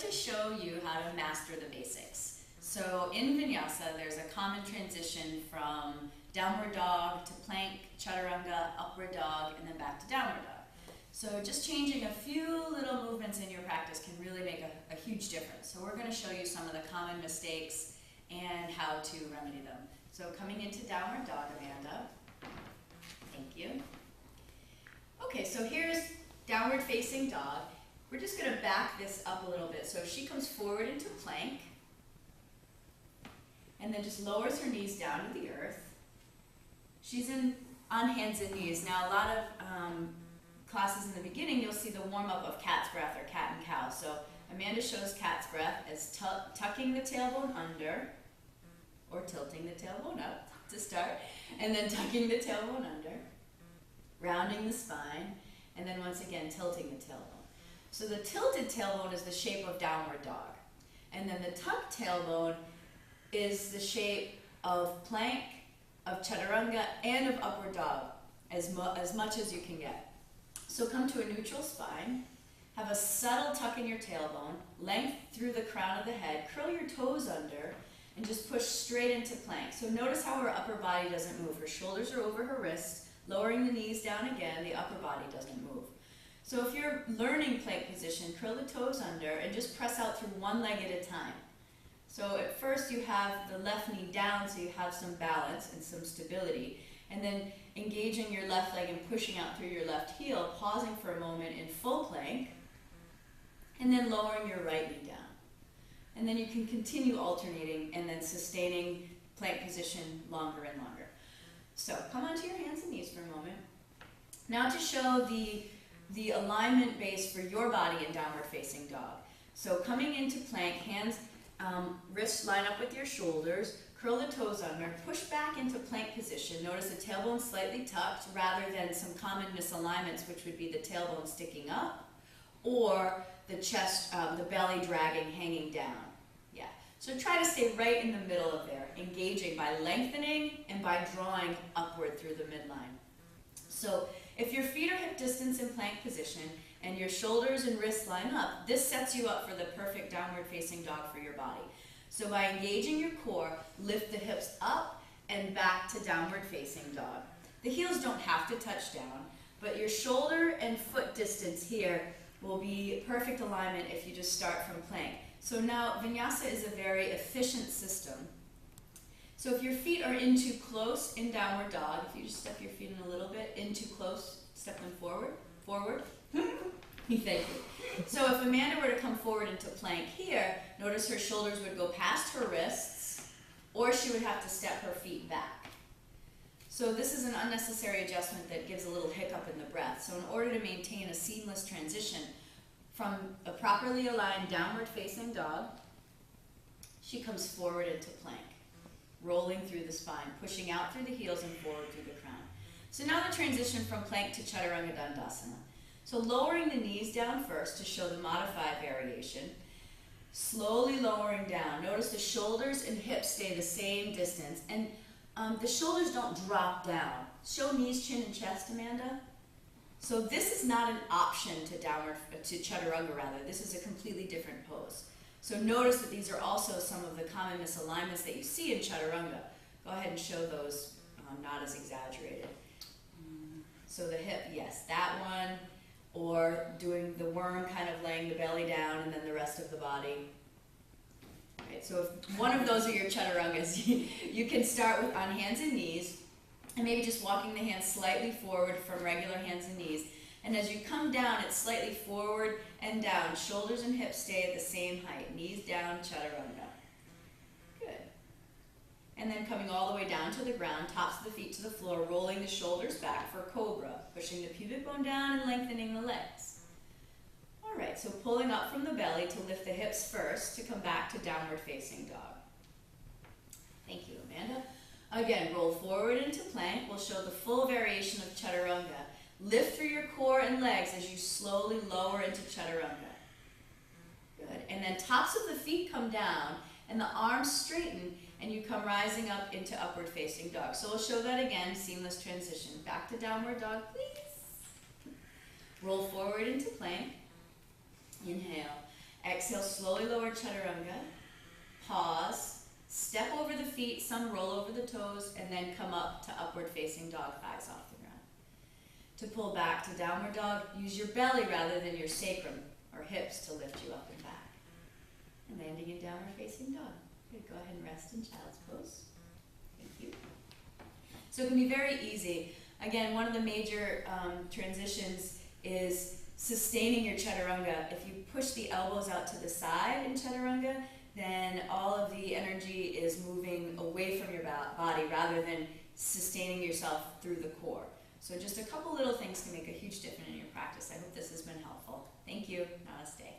to show you how to master the basics. So in Vinyasa, there's a common transition from downward dog to plank, Chaturanga, upward dog, and then back to downward dog. So just changing a few little movements in your practice can really make a huge difference. So we're going to show you some of the common mistakes and how to remedy them. So coming into downward dog, Amanda. Thank you. Okay, so here's downward facing dog. We're just going to back this up a little bit. So she comes forward into plank and then just lowers her knees down to the earth. She's on hands and knees. Now a lot of classes in the beginning, you'll see the warm-up of cat's breath or cat and cow. So Amanda shows cat's breath as tucking the tailbone under, or tilting the tailbone up to start, and then tucking the tailbone under, rounding the spine, and then once again tilting the tailbone. So the tilted tailbone is the shape of downward dog, and then the tucked tailbone is the shape of plank, of Chaturanga, and of upward dog, as much as you can get. So come to a neutral spine, have a subtle tuck in your tailbone, length through the crown of the head, curl your toes under, and just push straight into plank. So notice how her upper body doesn't move. Her shoulders are over her wrists, lowering the knees down again, the upper body doesn't move. So if you're learning plank position, curl the toes under and just press out through one leg at a time. So at first you have the left knee down so you have some balance and some stability. And then engaging your left leg and pushing out through your left heel, pausing for a moment in full plank, and then lowering your right knee down. And then you can continue alternating and then sustaining plank position longer and longer. So come onto your hands and knees for a moment. Now to show the alignment base for your body in downward facing dog. So coming into plank, hands, wrists line up with your shoulders, curl the toes under, push back into plank position. Notice the tailbone slightly tucked rather than some common misalignments, which would be the tailbone sticking up or the chest, the belly dragging, hanging down. Yeah. So try to stay right in the middle of there, engaging by lengthening and by drawing upward through the midline. So if your feet are hip distance in plank position and your shoulders and wrists line up, this sets you up for the perfect downward facing dog for your body. So by engaging your core, lift the hips up and back to downward facing dog. The heels don't have to touch down, but your shoulder and foot distance here will be perfect alignment if you just start from plank. So now Vinyasa is a very efficient system. So if your feet are in too close in downward dog, if you just step your feet in a little bit, in too close, step them forward. Thank you. So if Amanda were to come forward into plank here, notice her shoulders would go past her wrists, or she would have to step her feet back. So this is an unnecessary adjustment that gives a little hiccup in the breath. So in order to maintain a seamless transition from a properly aligned downward facing dog, she comes forward into plank, rolling through the spine, pushing out through the heels and forward through the crown. So now the transition from plank to Chaturanga Dandasana. So lowering the knees down first to show the modified variation, slowly lowering down. Notice the shoulders and hips stay the same distance, and the shoulders don't drop down. Show knees, chin, and chest, Amanda. So this is not an option to Chaturanga rather. This is a completely different pose. So notice that these are also some of the common misalignments that you see in Chaturanga. Go ahead and show those, not as exaggerated. So the hip, yes, that one, or doing the worm, kind of laying the belly down and then the rest of the body. Right, so if one of those are your Chaturangas, you can start with on hands and knees, and maybe just walking the hands slightly forward from regular hands and knees. And as you come down, it's slightly forward and down. Shoulders and hips stay at the same height. Knees down, Chaturanga. Good. And then coming all the way down to the ground, tops of the feet to the floor, rolling the shoulders back for Cobra, pushing the pubic bone down and lengthening the legs. All right, so pulling up from the belly to lift the hips first to come back to downward facing dog. Thank you, Amanda. Again, roll forward into plank. We'll show the full variation of Chaturanga. Lift through your core and legs as you slowly lower into Chaturanga. Good. And then tops of the feet come down and the arms straighten and you come rising up into upward facing dog. So we'll show that again, seamless transition. Back to downward dog, please. Roll forward into plank. Inhale. Exhale, slowly lower Chaturanga. Pause. Step over the feet, some roll over the toes, and then come up to upward facing dog, thighs off the ground. To pull back to downward dog, use your belly rather than your sacrum or hips to lift you up and back. And landing in downward facing dog. Good. Go ahead and rest in child's pose. Thank you. So it can be very easy. Again, one of the major transitions is sustaining your Chaturanga. If you push the elbows out to the side in Chaturanga, then all of the energy is moving away from your body rather than sustaining yourself through the core. So just a couple little things can make a huge difference in your practice. I hope this has been helpful. Thank you. Namaste.